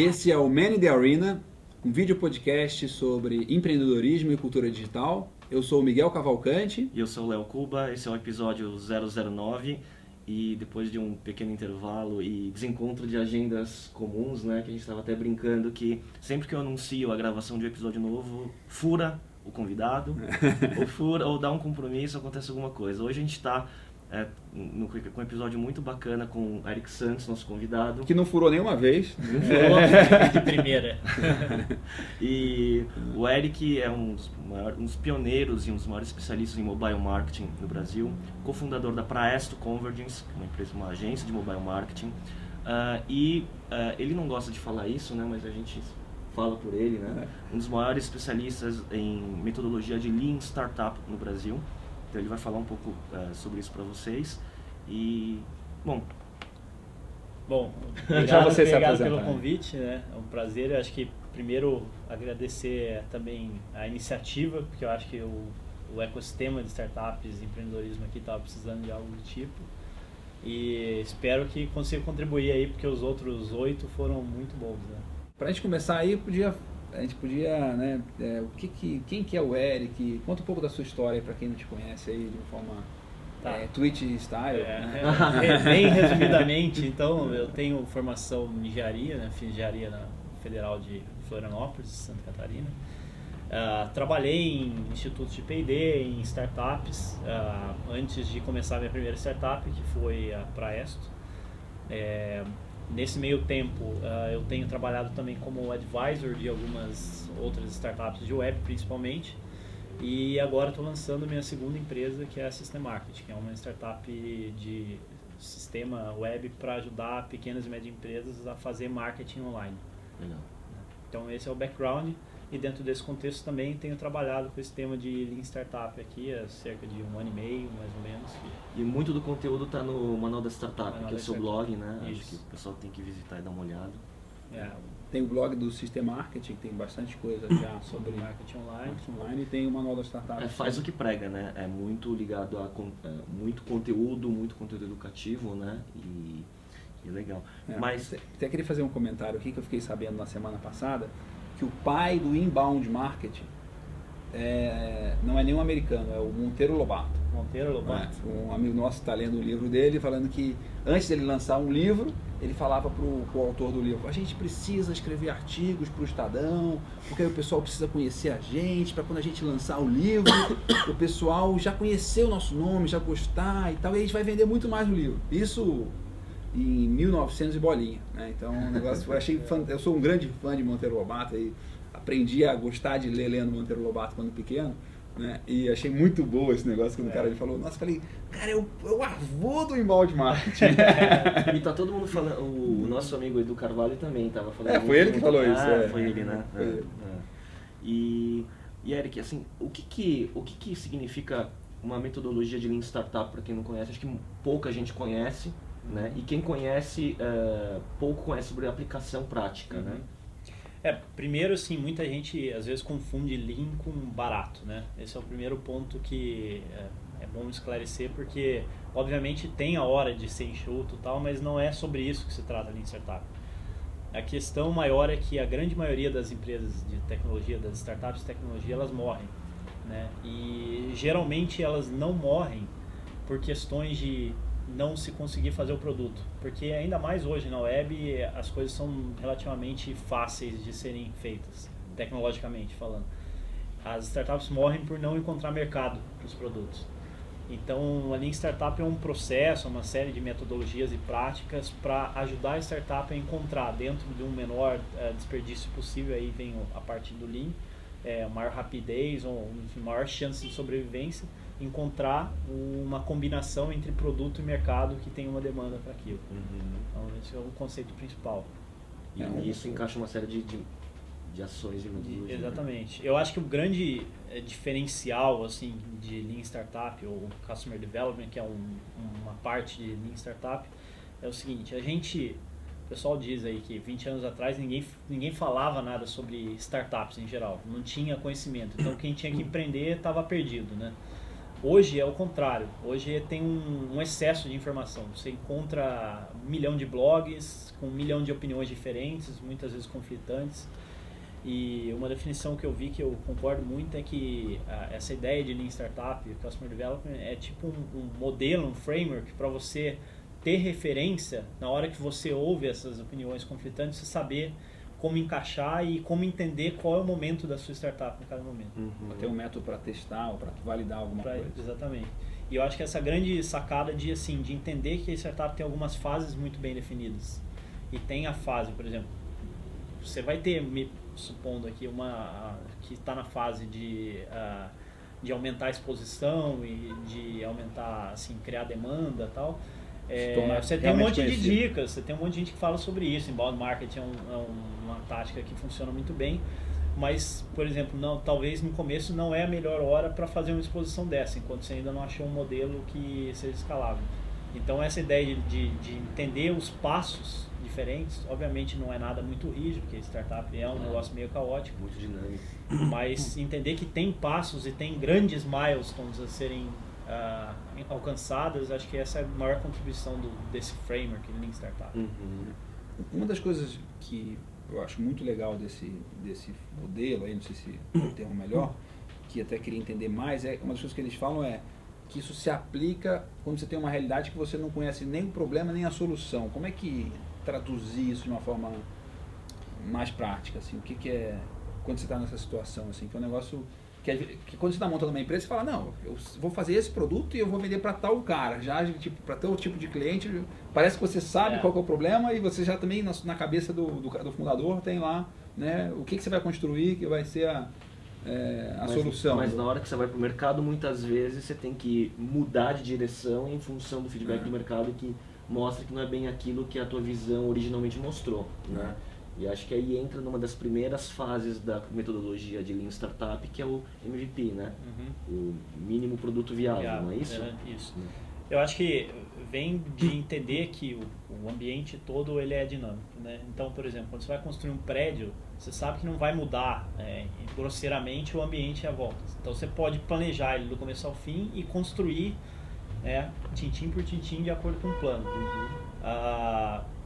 Esse é o Man in the Arena, um vídeo podcast sobre empreendedorismo e cultura digital. Eu sou o Miguel Cavalcante. E eu sou o Léo Cuba, esse é o episódio 009 e depois de um pequeno intervalo e desencontro de agendas comuns, né, que a gente estava até brincando que sempre que eu anuncio a gravação de um episódio novo, fura o convidado, ou dá um compromisso, acontece alguma coisa. Hoje a gente está com um episódio muito bacana com o Eric Santos, nosso convidado. Que não furou nenhuma vez. Não furou de primeira. E o Eric é um dos pioneiros e um dos maiores especialistas em mobile marketing no Brasil, cofundador da Praesto Convergence, uma agência de mobile marketing. Ele não gosta de falar isso, né, mas a gente fala por ele, né? Um dos maiores especialistas em metodologia de Lean Startup no Brasil. Então ele vai falar um pouco sobre isso para vocês. E, Bom, obrigado pelo convite, né? É um prazer. Eu acho que primeiro agradecer também a iniciativa, porque eu acho que o ecossistema de startups e empreendedorismo aqui estava precisando de algo do tipo. E espero que consiga contribuir aí, porque os outros 8 foram muito bons, né? Pra gente começar aí, a gente podia, né, quem que é o Eric? Conta um pouco da sua história para quem não te conhece aí de uma forma Twitch style. Bem resumidamente, então eu tenho formação em engenharia, né, fiz engenharia na Federal de Florianópolis, Santa Catarina. Trabalhei em institutos de P&D, em startups, antes de começar a minha primeira startup, que foi a Praesto. Nesse meio tempo, eu tenho trabalhado também como advisor de algumas outras startups de web, principalmente. E agora estou lançando minha segunda empresa, que é a System Market, que é uma startup de sistema web para ajudar pequenas e médias empresas a fazer marketing online. Legal. Então esse é o background. E dentro desse contexto também tenho trabalhado com esse tema de Lean Startup aqui há cerca de 1 ano e meio, mais ou menos. E muito do conteúdo está no Manual da Startup, Manual que é o da seu Startup. blog, né? Isso. Acho que o pessoal tem que visitar e dar uma olhada. Tem o blog do System Marketing, que tem bastante coisa já sobre marketing online. E tem o Manual da Startup. Faz o que prega, né? É muito ligado a muito conteúdo educativo, né? E legal. Mas até queria fazer um comentário aqui que eu fiquei sabendo na semana passada, que o pai do inbound marketing não é nenhum americano, é o Monteiro Lobato. Um amigo nosso está lendo o livro dele, falando que antes dele lançar um livro, ele falava para o autor do livro: a gente precisa escrever artigos para o Estadão, porque aí o pessoal precisa conhecer a gente, para quando a gente lançar o livro, o pessoal já conhecer o nosso nome, já gostar e tal, e a gente vai vender muito mais o livro. Isso em 1900 e bolinha, né? Então, o negócio, eu sou um grande fã de Monteiro Lobato, e aprendi a gostar de ler lendo Monteiro Lobato quando pequeno, né? E achei muito boa esse negócio quando o cara falou. Nossa, falei, cara, é o avô do inbound marketing. E tá todo mundo falando, o nosso amigo Edu Carvalho também estava falando. Foi ele que falou isso. Foi ele, né? Foi ele. E Eric, assim, o que significa uma metodologia de Lean Startup para quem não conhece? Acho que pouca gente conhece. Né? E quem conhece, pouco conhece sobre a aplicação prática, né? Primeiro, assim, muita gente às vezes confunde Lean com barato, né? Esse é o primeiro ponto que é bom esclarecer, porque obviamente tem a hora de ser enxuto e tal, mas não é sobre isso que se trata Lean Startup. A questão maior é que a grande maioria das empresas de tecnologia, das startups de tecnologia, elas morrem, né? E geralmente elas não morrem por questões de não se conseguir fazer o produto, porque ainda mais hoje na web as coisas são relativamente fáceis de serem feitas, tecnologicamente falando. As startups morrem por não encontrar mercado para os produtos. Então a Lean Startup é um processo, uma série de metodologias e práticas para ajudar a startup a encontrar, dentro de um menor desperdício possível, aí vem a parte do Lean, maior rapidez ou maior chance de sobrevivência, encontrar uma combinação entre produto e mercado que tem uma demanda para aquilo. Então esse é o conceito principal. E isso encaixa uma série de ações e metodologias. Exatamente. Né? Eu acho que o grande diferencial assim, de Lean Startup ou Customer Development, que é uma parte de Lean Startup, é o seguinte: o pessoal diz aí que 20 anos atrás ninguém falava nada sobre startups em geral, não tinha conhecimento, então quem tinha que empreender estava perdido, né? Hoje é o contrário. Hoje tem um excesso de informação. Você encontra 1 milhão de blogs com 1 milhão de opiniões diferentes, muitas vezes conflitantes. E uma definição que eu vi que eu concordo muito é que essa ideia de Lean Startup, Customer Development, é tipo um modelo, um framework para você ter referência na hora que você ouve essas opiniões conflitantes, você saber como encaixar e como entender qual é o momento da sua startup em cada momento. Para ter um método para testar ou para validar alguma coisa. Exatamente. E eu acho que essa grande sacada de entender que a startup tem algumas fases muito bem definidas. E tem a fase, por exemplo, você vai ter, me supondo aqui, uma que está na fase de aumentar a exposição e de aumentar, assim, criar demanda e tal. Você tem um monte de dicas, você tem um monte de gente que fala sobre isso. Inbound marketing é uma tática que funciona muito bem, mas, por exemplo, talvez no começo não é a melhor hora para fazer uma exposição dessa, enquanto você ainda não achou um modelo que seja escalável. Então essa ideia de entender os passos diferentes, obviamente não é nada muito rígido, porque startup é um negócio meio caótico. Muito dinâmico. Mas entender que tem passos e tem grandes milestones a serem alcançadas, acho que essa é a maior contribuição desse framework Lean Startup. Uma das coisas que eu acho muito legal desse modelo, aí não sei se é o termo melhor, que até queria entender mais, uma das coisas que eles falam é que isso se aplica quando você tem uma realidade que você não conhece nem o problema nem a solução. Como é que traduzir isso de uma forma mais prática? Assim? O que é quando você está nessa situação? Assim, que é um negócio que quando você está montando uma empresa, você fala, não, eu vou fazer esse produto e eu vou vender para tal cara. Já tipo, para tal tipo de cliente, parece que você sabe qual que é o problema e você já também na cabeça do fundador tem lá, né, o que você vai construir, que vai ser a solução. Mas na hora que você vai para o mercado, muitas vezes você tem que mudar de direção em função do feedback do mercado que mostra que não é bem aquilo que a tua visão originalmente mostrou, né? E acho que aí entra numa das primeiras fases da metodologia de Lean Startup, que é o MVP, né? O mínimo produto viável, não é isso? Isso. Eu acho que vem de entender que o ambiente todo ele é dinâmico, né? Então, por exemplo, quando você vai construir um prédio, você sabe que não vai mudar grosseiramente o ambiente à volta. Então, você pode planejar ele do começo ao fim e construir tintim por tintim de acordo com o plano.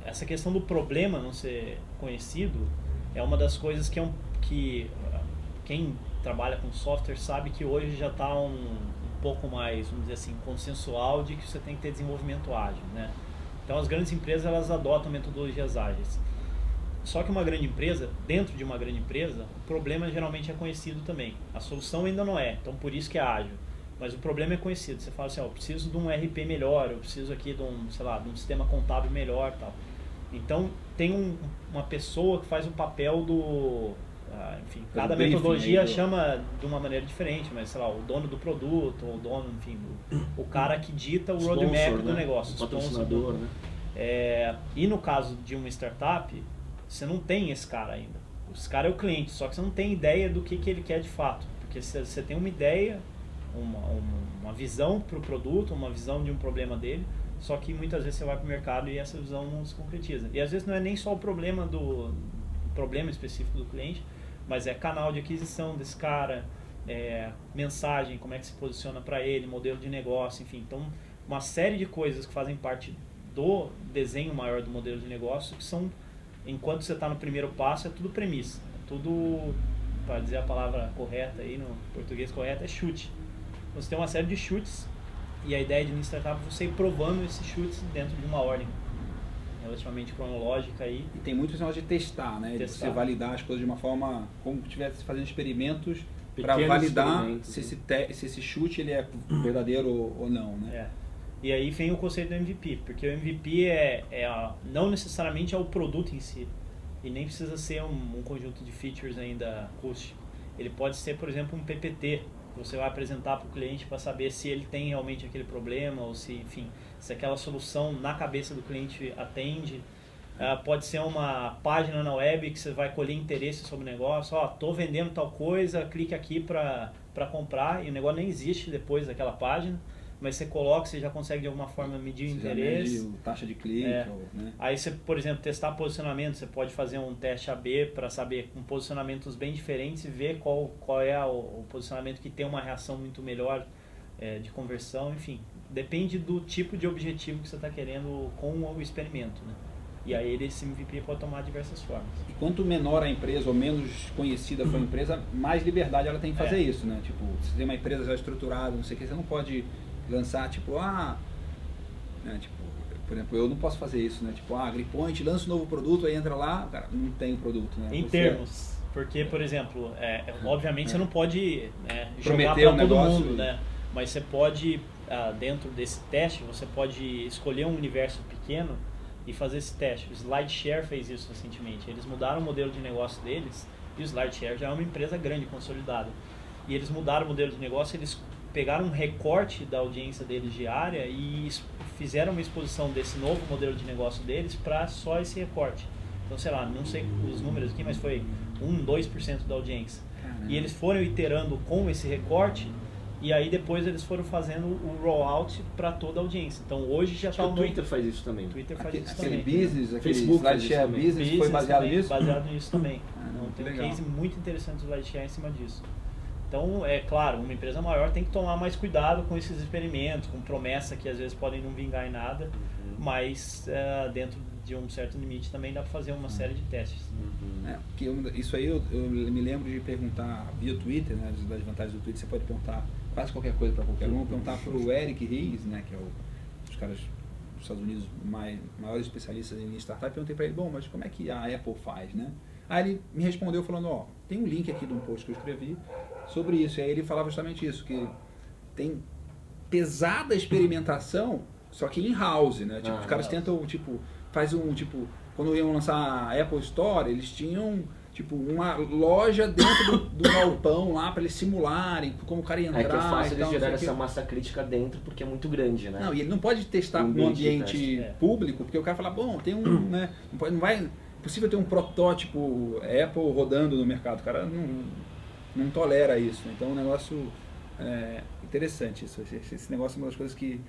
Essa questão do problema não ser conhecido é uma das coisas que quem trabalha com software sabe que hoje já está um pouco mais, vamos dizer assim, consensual de que você tem que ter desenvolvimento ágil, né? Então as grandes empresas elas adotam metodologias ágeis. Só que uma grande empresa, dentro de uma grande empresa, o problema geralmente é conhecido também. A solução ainda não é, então por isso que é ágil. Mas o problema é conhecido. Você fala assim, eu preciso de um RP melhor, eu preciso aqui de um sistema contábil melhor, tal. Então, tem uma pessoa que faz o papel do... enfim, cada metodologia chama de uma maneira diferente, mas, sei lá, o dono do produto, ou o dono, enfim, o cara que dita o roadmap do negócio. O patrocinador, né? E no caso de uma startup, você não tem esse cara ainda. Esse cara é o cliente, só que você não tem ideia do que ele quer de fato. Porque você tem uma ideia, uma visão para o produto, uma visão de um problema dele, só que muitas vezes você vai para o mercado e essa visão não se concretiza. E às vezes não é nem só o problema problema específico do cliente, mas é canal de aquisição desse cara, mensagem, como é que se posiciona para ele, modelo de negócio, enfim. Então, uma série de coisas que fazem parte do desenho maior do modelo de negócio, que são, enquanto você está no primeiro passo, é tudo premissa. É tudo, para dizer a palavra correta aí, no português correto, é chute. Você tem uma série de chutes. E a ideia de Lean Startup é você ir provando esses chutes dentro de uma ordem relativamente cronológica aí. E tem muito esse negócio de testar, né? De você validar as coisas de uma forma como se estivesse fazendo experimentos para validar se esse chute ele é verdadeiro ou não, né? E aí vem o conceito do MVP, porque o MVP não necessariamente é o produto em si, e nem precisa ser um conjunto de features ainda rústico. Ele pode ser, por exemplo, um PPT, você vai apresentar para o cliente para saber se ele tem realmente aquele problema ou se, enfim, se aquela solução na cabeça do cliente atende. Pode ser uma página na web que você vai colher interesse sobre o negócio. Estou vendendo tal coisa, clique aqui para comprar, e o negócio nem existe depois daquela página, mas você coloca, você já consegue de alguma forma medir o interesse. Já mede taxa de clique. Né? Aí você, por exemplo, testar posicionamento, você pode fazer um teste AB para saber com posicionamentos bem diferentes e ver qual é o posicionamento que tem uma reação muito melhor de conversão, enfim. Depende do tipo de objetivo que você está querendo com o experimento, né? E aí esse MVP pode tomar diversas formas. E quanto menor a empresa ou menos conhecida for a empresa, mais liberdade ela tem que fazer isso, né? Tipo, se tem uma empresa já estruturada, não sei o que, você não pode lançar, tipo, né? Tipo, por exemplo, eu não posso fazer isso, né? Tipo, AgriPoint lança um novo produto, aí entra lá, cara, não tem o produto, né? Em termos, porque, por exemplo, obviamente você não pode jogar Prometer para todo negócio mundo, né? Mas você pode, dentro desse teste, você pode escolher um universo pequeno e fazer esse teste. O SlideShare fez isso recentemente. Eles mudaram o modelo de negócio deles, e o SlideShare já é uma empresa grande, consolidada. E eles mudaram o modelo de negócio, eles pegaram um recorte da audiência deles diária e fizeram uma exposição desse novo modelo de negócio deles para só esse recorte. Então, sei lá, não sei os números aqui, mas foi 2% da audiência. E eles foram iterando com esse recorte, e aí depois eles foram fazendo o rollout para toda a audiência. Então hoje já está o Twitter faz isso também. O Twitter faz isso aquele também. Business, aquele Facebook SlideShare Business foi baseado também, nisso? Baseado nisso também. Então, tem um legal. case muito interessante do SlideShare em cima disso. Então, é claro, uma empresa maior tem que tomar mais cuidado com esses experimentos, com promessa que às vezes podem não vingar em nada, mas dentro de um certo limite também dá para fazer uma série de testes. Porque isso aí eu me lembro de perguntar via Twitter, né, das vantagens do Twitter, você pode perguntar quase qualquer coisa para qualquer um, perguntar para o Eric Ries, né, que é um dos caras dos Estados Unidos maiores especialistas em startup, perguntei para ele, bom, mas como é que a Apple faz, né? Aí ele me respondeu falando, tem um link aqui de um post que eu escrevi sobre isso, e aí ele falava justamente isso, que tem pesada experimentação, só que in-house, né? Tipo, os caras tentam, tipo, quando iam lançar a Apple Store, eles tinham, tipo, uma loja dentro do galpão lá para eles simularem como o cara ia entrar. É que é fácil eles gerar essa massa crítica dentro porque é muito grande, né? Não, e ele não pode testar no ambiente público, porque o cara fala, bom, tem um, né? É possível ter um protótipo Apple rodando no mercado, o cara não tolera isso. Então, é um negócio interessante isso. Esse negócio é uma das coisas que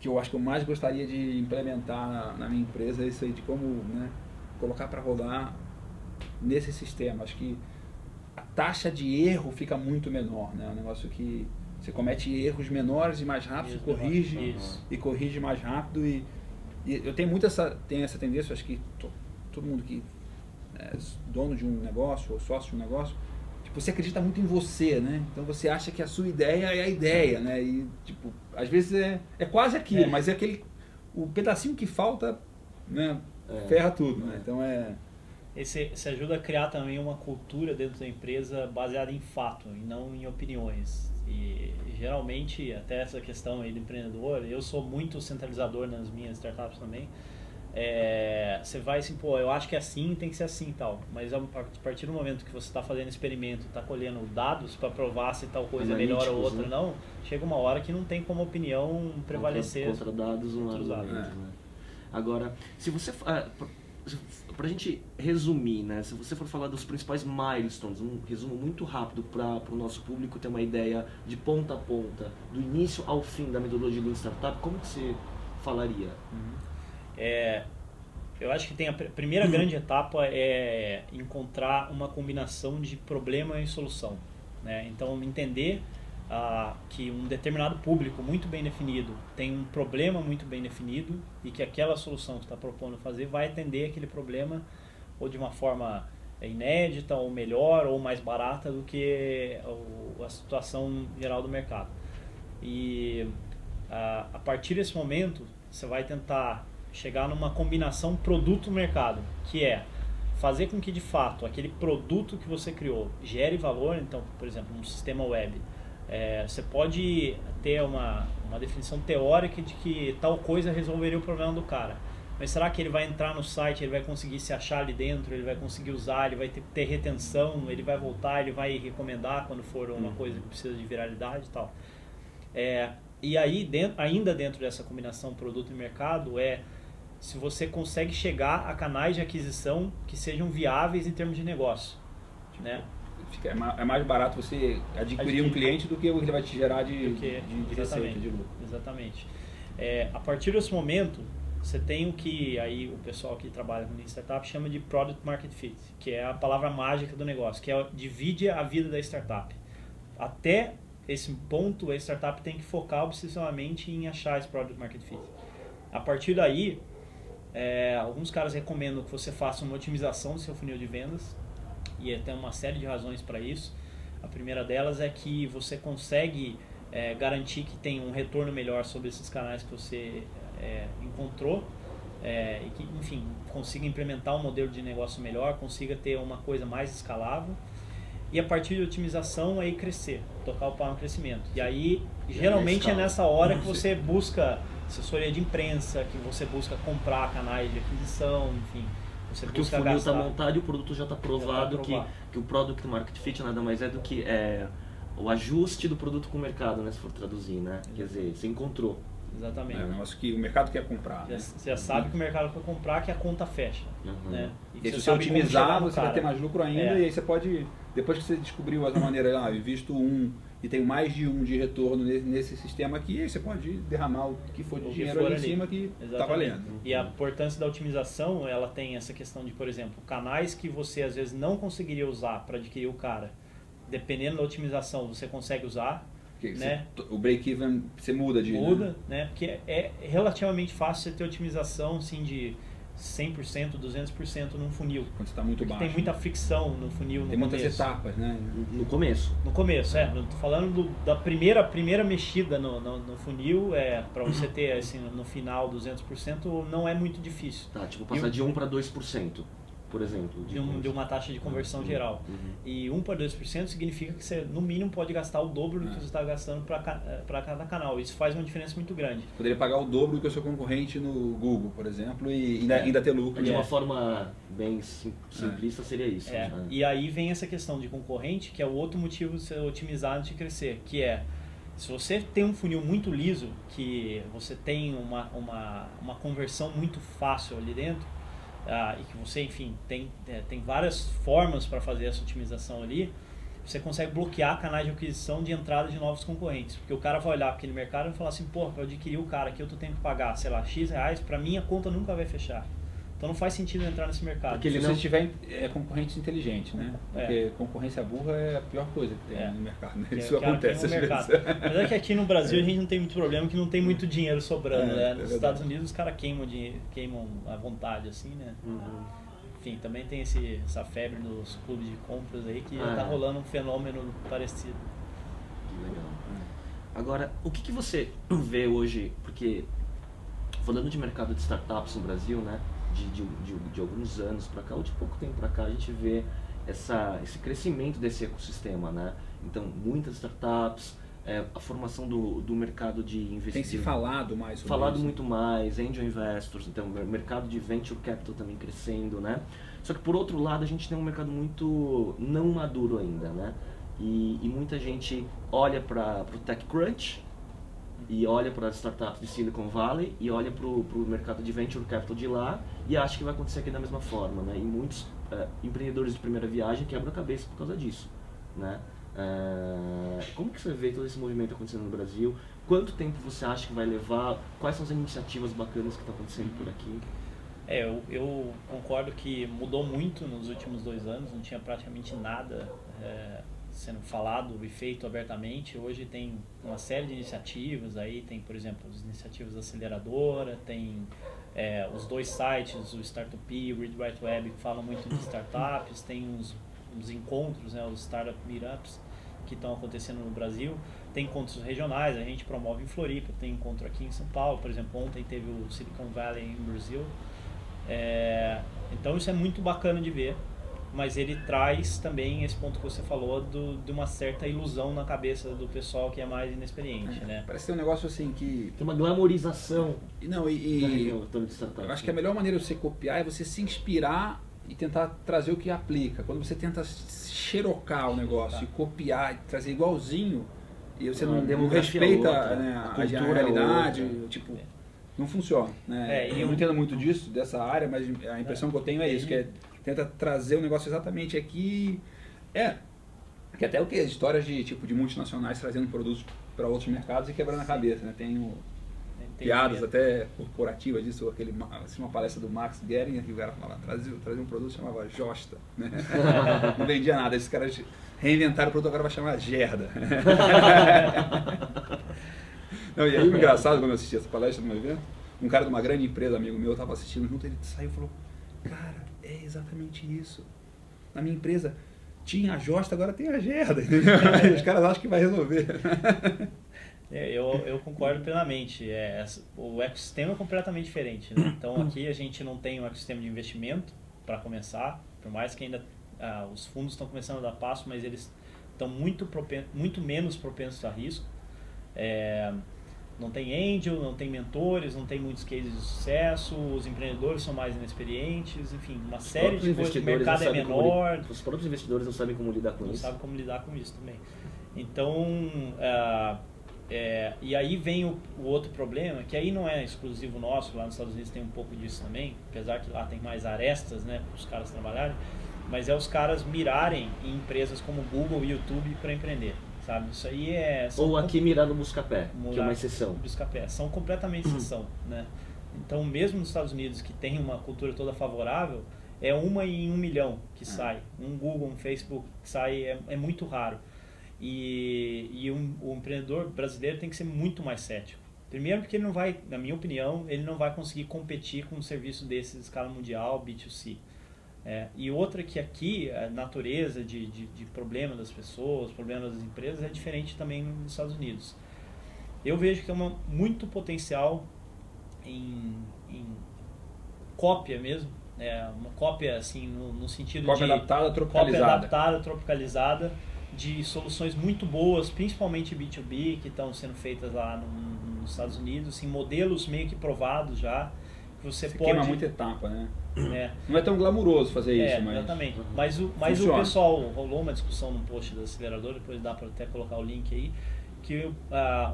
eu acho que eu mais gostaria de implementar na minha empresa, é isso aí, de como, né, colocar para rodar nesse sistema. Acho que a taxa de erro fica muito menor, né? É um negócio que você comete erros menores e mais rápido, corrige mais rápido. E eu tenho muito essa tendência, acho que todo mundo que é dono de um negócio ou sócio de um negócio, tipo, você acredita muito em você, né? Então você acha que a sua ideia é a ideia, né? E, tipo, às vezes é quase aquilo, mas é o pedacinho que falta, né? Ferra tudo, né? Então Esse ajuda a criar também uma cultura dentro da empresa baseada em fato e não em opiniões. E geralmente, até essa questão aí do empreendedor, eu sou muito centralizador nas minhas startups também. Você vai assim, eu acho que é assim, tem que ser assim e tal. Mas a partir do momento que você está fazendo experimento, está colhendo dados para provar se tal coisa é melhor ou outra, né? Não, chega uma hora que não tem como opinião prevalecer contra dados um argumento, né? Agora, se você pra gente resumir, né? Se você for falar dos principais milestones, um resumo muito rápido para o nosso público ter uma ideia de ponta a ponta, do início ao fim da metodologia do Startup, como que você falaria? Eu acho que tem a primeira grande etapa é encontrar uma combinação de problema e solução, né? Então, entender que um determinado público muito bem definido tem um problema muito bem definido e que aquela solução que está propondo fazer vai atender aquele problema ou de uma forma inédita ou melhor ou mais barata do que a situação geral do mercado. E a partir desse momento você vai tentar chegar numa combinação produto-mercado, que é fazer com que de fato aquele produto que você criou gere valor. Então, por exemplo, um sistema web, você pode ter uma definição teórica de que tal coisa resolveria o problema do cara, mas será que ele vai entrar no site, ele vai conseguir se achar ali dentro, ele vai conseguir usar, ele vai ter retenção, ele vai voltar, ele vai recomendar quando for uma coisa que precisa de viralidade e tal. E aí, ainda dentro dessa combinação produto e mercado, se você consegue chegar a canais de aquisição que sejam viáveis em termos de negócio, né? É mais barato você adquirir um cliente do que o que ele vai te gerar de receita, de lucro. Exatamente. A partir desse momento, você tem o que aí o pessoal que trabalha com startup chama de Product Market Fit, que é a palavra mágica do negócio, que divide a vida da startup. Até esse ponto, a startup tem que focar obsessivamente em achar esse Product Market Fit. A partir daí, alguns caras recomendam que você faça uma otimização do seu funil de vendas, e tem uma série de razões para isso. A primeira delas é que você consegue garantir que tem um retorno melhor sobre esses canais que você encontrou, e que, enfim, consiga implementar um modelo de negócio melhor, consiga ter uma coisa mais escalável. E a partir de otimização, aí crescer, tocar o pau no crescimento. E aí, geralmente é nessa hora que você busca assessoria de imprensa, que você busca comprar canais de aquisição, enfim. Você porque busca o funil gastar. está montado e o produto já está provado, que o Product Market Fit nada mais é do que o ajuste do produto com o mercado, né, se for traduzir, né? Quer dizer, você encontrou. Exatamente. É um negócio que o mercado quer comprar. Você já sabe que o mercado quer comprar, que a conta fecha. Né? E se você otimizar, você vai ter mais lucro ainda, e aí você pode, depois que você descobriu essa maneira, eu visto e tenho mais de um de retorno nesse sistema aqui, aí você pode derramar o que for de dinheiro ali em cima que está valendo. E a importância da otimização, ela tem essa questão de, por exemplo, canais que você às vezes não conseguiria usar para adquirir o cara, dependendo da otimização, você consegue usar. Né? O break-even você muda, né? Porque é relativamente fácil você ter otimização assim, de 100%, 200% num funil. Quando você está muito baixo. Tem muita fricção no funil no começo. Tem muitas etapas, né? No começo. No começo, Não tô falando da primeira mexida no funil, para você ter assim, no final 200%, não é muito difícil. Tá, tipo passar de 1 para 2%. Por exemplo, de uma taxa de conversão geral. E 1 para 2% significa que você, no mínimo, pode gastar o dobro do que você está gastando para cada canal. Isso faz uma diferença muito grande. Poderia pagar o dobro do que o seu concorrente no Google, por exemplo, e ainda ter lucro. De uma forma bem simplista seria isso. E aí vem essa questão de concorrente, que é o outro motivo de ser otimizado de crescer, que é, se você tem um funil muito liso, que você tem uma conversão muito fácil ali dentro, e que você, enfim, tem várias formas para fazer essa otimização ali, você consegue bloquear canais de aquisição de entrada de novos concorrentes. Porque o cara vai olhar aquele mercado e vai falar assim, pô, para eu adquirir o cara aqui eu tenho que pagar, sei lá, X reais, para mim a conta nunca vai fechar. Então não faz sentido entrar nesse mercado. Porque se você tiver concorrentes inteligentes, né? Porque concorrência burra é a pior coisa que tem no mercado, né? Isso acontece às vezes. Mas é que aqui no Brasil a gente não tem muito problema, que não tem muito dinheiro sobrando, né? Nos Estados Unidos os caras queimam à vontade, assim, né? Enfim, também tem essa febre dos clubes de compras aí, que tá rolando um fenômeno parecido. Legal. Agora, o que você vê hoje, porque falando de mercado de startups no Brasil, né? De alguns anos para cá, ou de pouco tempo para cá, a gente vê esse crescimento desse ecossistema, né? Então, muitas startups, a formação do mercado de investimento. Tem se falado mais sobre falado isso. Muito mais, angel investors, então o mercado de venture capital também crescendo, né? Só que por outro lado, a gente tem um mercado muito não maduro ainda, né? E muita gente olha para o TechCrunch, e olha para as startups de Silicon Valley e olha para o mercado de venture capital de lá e acha que vai acontecer aqui da mesma forma, né? E muitos empreendedores de primeira viagem quebram a cabeça por causa disso, né? Como que você vê todo esse movimento acontecendo no Brasil? Quanto tempo você acha que vai levar? Quais são as iniciativas bacanas que estão acontecendo por aqui? Eu concordo que mudou muito nos últimos 2 anos, não tinha praticamente nada sendo falado e feito abertamente. Hoje tem uma série de iniciativas, aí tem, por exemplo, as iniciativas da aceleradora, tem os 2 sites, o Startup e o Read Write Web, que falam muito de startups, tem uns encontros, né, os Startup Meetups, que estão acontecendo no Brasil, tem encontros regionais, a gente promove em Floripa, tem encontro aqui em São Paulo, por exemplo, ontem teve o Silicon Valley em Brasil. Então isso é muito bacana de ver, mas ele traz também esse ponto que você falou de uma certa ilusão na cabeça do pessoal que é mais inexperiente, né? Parece ter um negócio assim que... Tem uma glamorização. Não, eu acho que a melhor maneira de você copiar é você se inspirar e tentar trazer o que aplica. Quando você tenta xerocar o negócio e copiar, e trazer igualzinho, e você não respeita a realidade, tipo... Não funciona, né? Eu não entendo muito disso, dessa área, mas a impressão que eu tenho é isso, que tenta trazer o negócio exatamente aqui. Que até o que? Histórias de multinacionais trazendo produtos para outros mercados e quebrando a cabeça, né? Tem piadas até corporativas disso, uma palestra do Max Gehring, que o cara falava, trazia um produto que chamava Josta, né? Não vendia nada, esses caras reinventaram o produto, agora vai chamar Gerda. Não, e aí o engraçado, quando eu assisti essa palestra no meu evento, um cara de uma grande empresa, amigo meu, estava assistindo junto, ele saiu e falou, cara, é exatamente isso. Na minha empresa tinha a Josta, agora tem a Gerda. Os caras acham que vai resolver. Eu concordo plenamente. O ecossistema é completamente diferente, né? Então aqui a gente não tem um ecossistema de investimento para começar, por mais que ainda os fundos estão começando a dar passo, mas eles estão muito menos propensos a risco. Não tem angel, não tem mentores, não tem muitos cases de sucesso, os empreendedores são mais inexperientes, enfim, uma série de coisas, o mercado é menor. Os próprios investidores não sabem como lidar com isso. Não sabem como lidar com isso também. Então, e aí vem o outro problema, que aí não é exclusivo nosso, lá nos Estados Unidos tem um pouco disso também, apesar que lá tem mais arestas, né, para os caras trabalharem, mas os caras mirarem em empresas como Google e YouTube para empreender. Sabe? Isso aí ou aqui mirar no Buscapé, que é uma exceção. Buscapé, são completamente exceção, né? Então, mesmo nos Estados Unidos, que tem uma cultura toda favorável, é uma em 1 milhão que sai. Um Google, um Facebook que sai, é muito raro. E o empreendedor brasileiro tem que ser muito mais cético. Primeiro porque ele não vai, na minha opinião, ele não vai conseguir competir com um serviço desses de escala mundial, B2C. E outra que aqui a natureza de problema das pessoas, problema das empresas é diferente também nos Estados Unidos. Eu vejo que é muito potencial em cópia mesmo, uma cópia assim no sentido cópia de adaptada, tropicalizada. Cópia adaptada, tropicalizada de soluções muito boas, principalmente B2B, que estão sendo feitas lá nos Estados Unidos, assim, modelos meio que provados já. Você pode... queima muita etapa, né? Não é tão glamuroso fazer isso, mas... Exatamente. Mas o pessoal, rolou uma discussão num post da aceleradora, depois dá para até colocar o link aí, que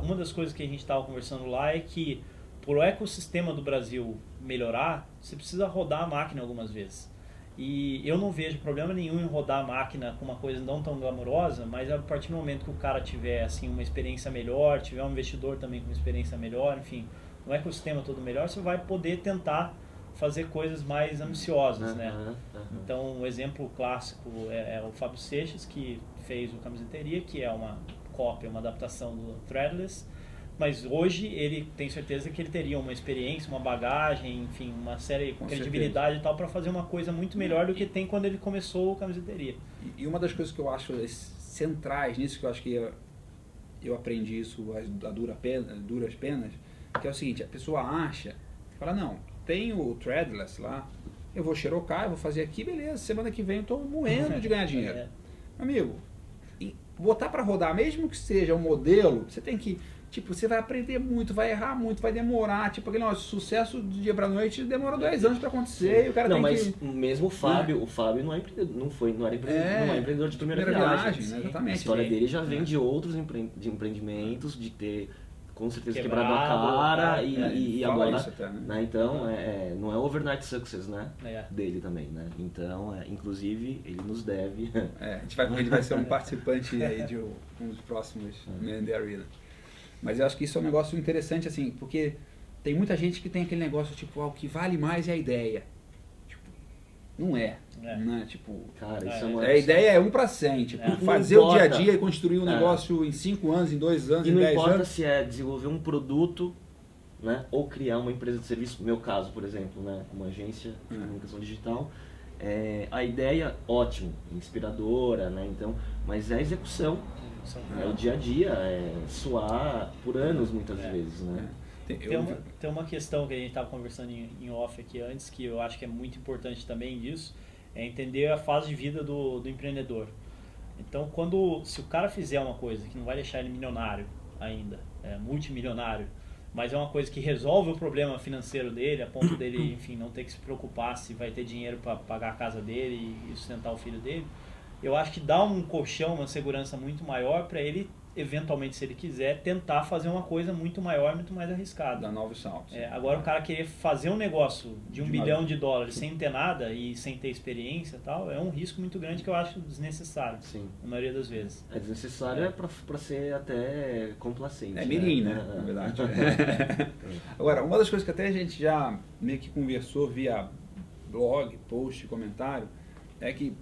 uma das coisas que a gente estava conversando lá é que para o ecossistema do Brasil melhorar, você precisa rodar a máquina algumas vezes. E eu não vejo problema nenhum em rodar a máquina com uma coisa não tão glamurosa, mas a partir do momento que o cara tiver assim, uma experiência melhor, tiver um investidor também com uma experiência melhor, enfim, um ecossistema todo melhor, você vai poder tentar fazer coisas mais ambiciosas, né? Então, um exemplo clássico é o Fábio Seixas, que fez o Camiseteria, que é uma cópia, uma adaptação do Threadless, mas hoje ele tem certeza que ele teria uma experiência, uma bagagem, enfim, uma série de credibilidade e tal, para fazer uma coisa muito melhor do que tem quando ele começou o Camiseteria. E uma das coisas que eu acho centrais nisso, que eu acho que eu aprendi isso a duras penas, que é o seguinte, a pessoa acha, fala, não, tem o Threadless lá, eu vou xerocar, eu vou fazer aqui, beleza, semana que vem eu estou moendo de ganhar dinheiro. Amigo, botar para rodar, mesmo que seja um modelo, você tem que, você vai aprender muito, vai errar muito, vai demorar, aquele sucesso do dia para noite demora 2 anos para acontecer, e o cara não, tem mas que... mesmo o Fábio não é empreendedor, não era empreendedor de primeira viagem, né? Exatamente. A história dele já vem de outros empreendimentos, de ter com certeza quebrado a cara e agora até, né? Então não é overnight success, né, dele também, né? Então inclusive ele nos deve ele vai ser um participante aí de um dos próximos Man the Arena. Mas eu acho que isso é um negócio interessante, assim, porque tem muita gente que tem aquele negócio, o que vale mais é a ideia. Não é. Né? Cara, isso a ideia é 1 para 100. Fazer o dia a dia e construir um negócio em 5 anos, em 2 anos, em 10 anos. E não importa se é desenvolver um produto, né, ou criar uma empresa de serviço, no meu caso, por exemplo, né, uma agência de comunicação digital. A ideia, ótimo, inspiradora, né, então, mas é a execução. É o dia a dia, suar por anos muitas vezes, né? Tem uma questão que a gente estava conversando em off aqui antes, que eu acho que é muito importante também disso, é entender a fase de vida do empreendedor. Então, se o cara fizer uma coisa que não vai deixar ele milionário ainda, multimilionário, mas é uma coisa que resolve o problema financeiro dele, a ponto dele, enfim, não ter que se preocupar se vai ter dinheiro para pagar a casa dele e sustentar o filho dele, eu acho que dá um colchão, uma segurança muito maior para ele eventualmente, se ele quiser, tentar fazer uma coisa muito maior, muito mais arriscada. Dar novos saltos. Agora, o cara querer fazer um negócio de $1 bilhão sem ter nada e sem ter experiência e tal, é um risco muito grande que eu acho desnecessário, na maioria das vezes. É desnecessário para ser até complacente. É mirim, né? Na verdade. Agora, uma das coisas que até a gente já meio que conversou via blog, post, comentário, é que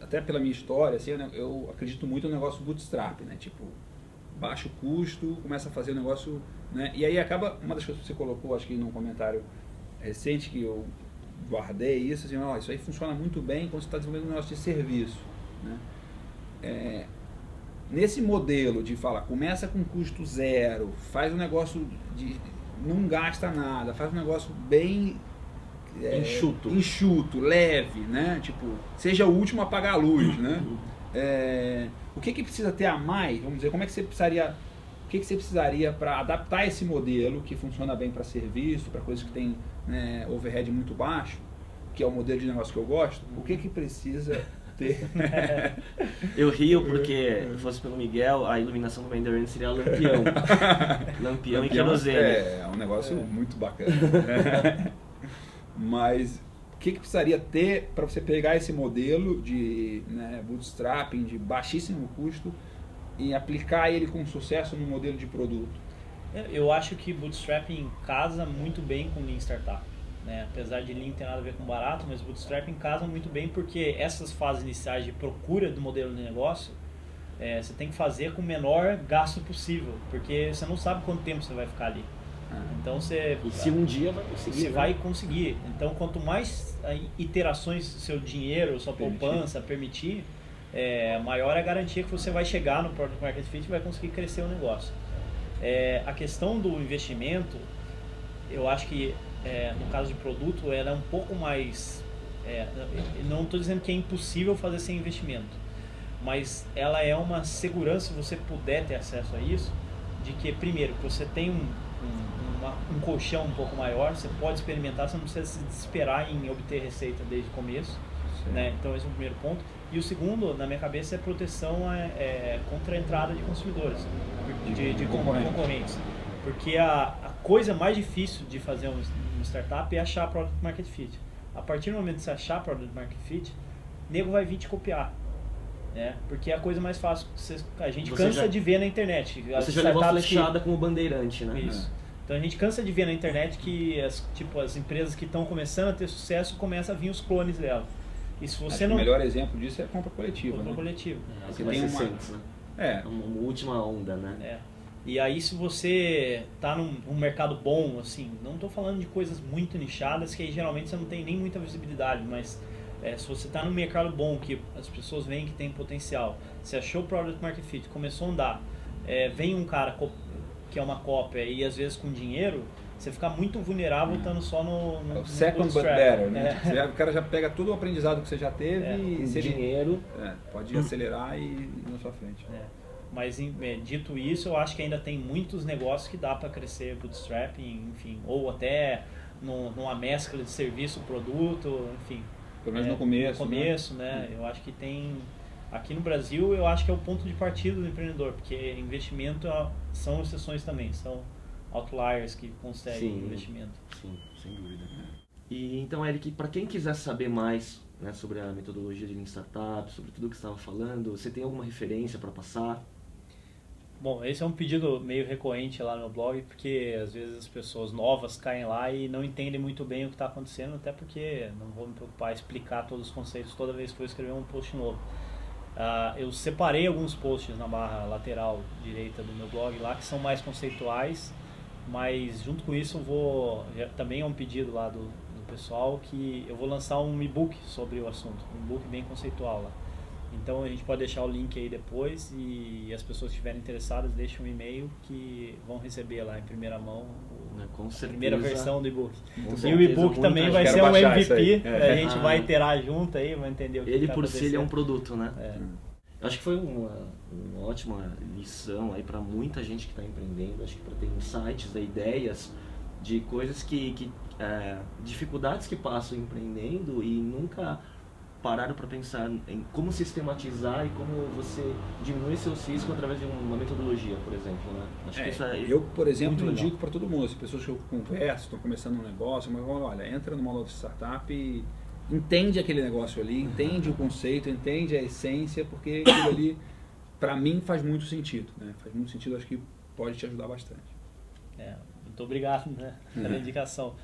até pela minha história, assim, eu acredito muito no negócio bootstrap, né? Tipo, baixo custo, começa a fazer o negócio, né? E aí acaba, uma das coisas que você colocou, acho que num comentário recente que eu guardei isso, assim, isso aí funciona muito bem quando você está desenvolvendo um negócio de serviço, né? Nesse modelo de começa com custo zero, faz um negócio não gasta nada, faz um negócio bem enxuto, leve, né? Tipo, seja o último a apagar a luz, né? O que precisa ter a mais? Vamos dizer, como é que você precisaria, o que você precisaria para adaptar esse modelo que funciona bem para serviço, para coisas que tem, né, overhead muito baixo, que é o modelo de negócio que eu gosto? O que precisa ter? Eu rio porque, se fosse pelo Miguel, a iluminação do Mandarin seria lampião. Lampião e querosene. É um negócio muito bacana. Mas o que precisaria ter para você pegar esse modelo de, né, bootstrapping de baixíssimo custo e aplicar ele com sucesso no modelo de produto? Eu acho que bootstrapping casa muito bem com Lean Startup, né? Apesar de Lean não ter nada a ver com barato, mas bootstrapping casa muito bem porque essas fases iniciais de procura do modelo de negócio você tem que fazer com o menor gasto possível, porque você não sabe quanto tempo você vai ficar ali. Então e se um dia vai conseguir. Você vai conseguir. Então, quanto mais iterações seu dinheiro, sua poupança permitir, maior é a garantia que você vai chegar no Product Market Fit e vai conseguir crescer o negócio. A questão do investimento, eu acho que no caso de produto, ela é um pouco mais... não estou dizendo que é impossível fazer sem investimento, mas ela é uma segurança, se você puder ter acesso a isso, de que, primeiro, que você tem um colchão um pouco maior, você pode experimentar, você não precisa se desesperar em obter receita desde o começo, né? Então esse é o primeiro ponto. E o segundo, na minha cabeça, é proteção contra a entrada de consumidores, de concorrentes. Porque a coisa mais difícil de fazer um startup é achar Product Market Fit. A partir do momento que você achar Product Market Fit, o nego vai vir te copiar. Porque é a coisa mais fácil, a gente cansa de ver na internet. Você já levou a flechada como bandeirante, né? Isso. Então a gente cansa de ver na internet que as empresas que estão começando a ter sucesso, começam a vir os clones dela. E se você O melhor exemplo disso é a compra coletiva. Compra coletiva. Porque tem uma última onda, né? E aí, se você está num mercado bom, assim, não estou falando de coisas muito nichadas, que aí geralmente você não tem nem muita visibilidade, mas se você está num mercado bom, que as pessoas veem que tem potencial, você achou o Product Market Fit, começou a andar, vem um cara que é uma cópia e às vezes com dinheiro, você fica muito vulnerável estando só no second but better, né? O cara já pega todo o aprendizado que você já teve e se dinheiro pode acelerar e ir na sua frente. Mas dito isso, eu acho que ainda tem muitos negócios que dá para crescer bootstrapping, enfim, ou até numa mescla de serviço, produto, enfim. Pelo menos no começo. No começo, né? Eu acho que tem... Aqui no Brasil, eu acho que é o ponto de partida do empreendedor, porque investimento são exceções também, são outliers que conseguem investimento. Sim, sem dúvida. E então, Eric, para quem quiser saber mais, né, sobre a metodologia de Lean Startup, sobre tudo que você estava falando, você tem alguma referência para passar? Bom, esse é um pedido meio recorrente lá no blog, porque às vezes as pessoas novas caem lá e não entendem muito bem o que está acontecendo, até porque não vou me preocupar em explicar todos os conceitos toda vez que for escrever um post novo. Eu separei alguns posts na barra lateral direita do meu blog lá, que são mais conceituais, mas junto com isso também é um pedido lá do pessoal, que eu vou lançar um e-book sobre o assunto, um e-book bem conceitual lá. Então a gente pode deixar o link aí depois e as pessoas que estiverem interessadas deixem um e-mail que vão receber lá em primeira mão a primeira versão do e-book. E o e-book também vai ser um MVP, a gente vai iterar junto aí, vai entender o que ele por si ele é um produto, né? Acho que foi uma ótima lição aí para muita gente que está empreendendo, acho que para ter insights, ideias de coisas dificuldades que passam empreendendo e nunca pararam para pensar em como sistematizar e como você diminuir seus riscos através de uma metodologia, por exemplo, né? Acho que isso eu, por exemplo, indico para todo mundo, as pessoas que eu converso, estão começando um negócio, mas olha, entra numa outra startup e entende aquele negócio ali, entende o conceito, entende a essência, porque aquilo ali, para mim, faz muito sentido, né? Faz muito sentido, acho que pode te ajudar bastante. Muito obrigado, né, pela indicação.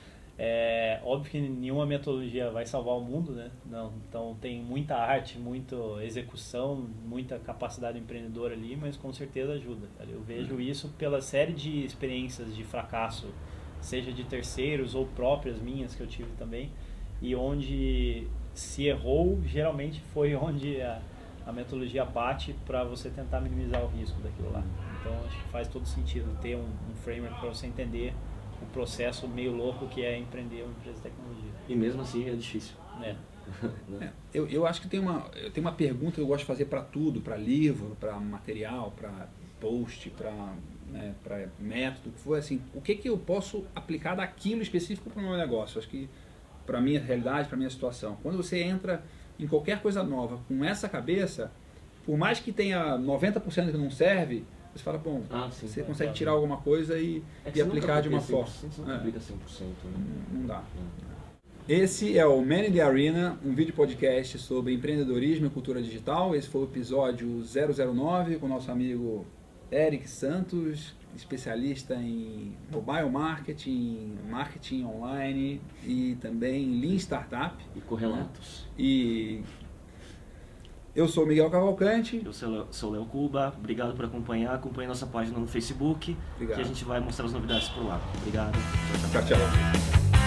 Óbvio que nenhuma metodologia vai salvar o mundo, né? Não, então tem muita arte, muita execução, muita capacidade empreendedora ali, mas com certeza ajuda. Eu vejo isso pela série de experiências de fracasso, seja de terceiros ou próprias minhas que eu tive também, e onde se errou, geralmente foi onde a metodologia bate para você tentar minimizar o risco daquilo lá. Então acho que faz todo sentido ter um framework para você entender o processo meio louco que é empreender uma empresa de tecnologia. E mesmo assim é difícil. Eu acho que tem uma pergunta que eu gosto de fazer para tudo, para livro, para material, para post, para método, que foi assim, o que eu posso aplicar daquilo específico para o meu negócio? Acho que para a minha realidade, para a minha situação. Quando você entra em qualquer coisa nova com essa cabeça, por mais que tenha 90% que não serve, você fala, bom, você consegue tirar alguma coisa e aplicar de uma forma. Você não aplica 100%. Né? Não dá. Esse é o Man in the Arena, um vídeo podcast sobre empreendedorismo e cultura digital. Esse foi o episódio 009 com o nosso amigo Eric Santos, especialista em mobile marketing, marketing online e também Lean Startup. E correlatos. E eu sou o Miguel Cavalcante. Eu sou o Léo Cuba. Obrigado por acompanhar. Acompanhe nossa página no Facebook. Obrigado. Que a gente vai mostrar as novidades por lá. Obrigado. Tchau, tchau.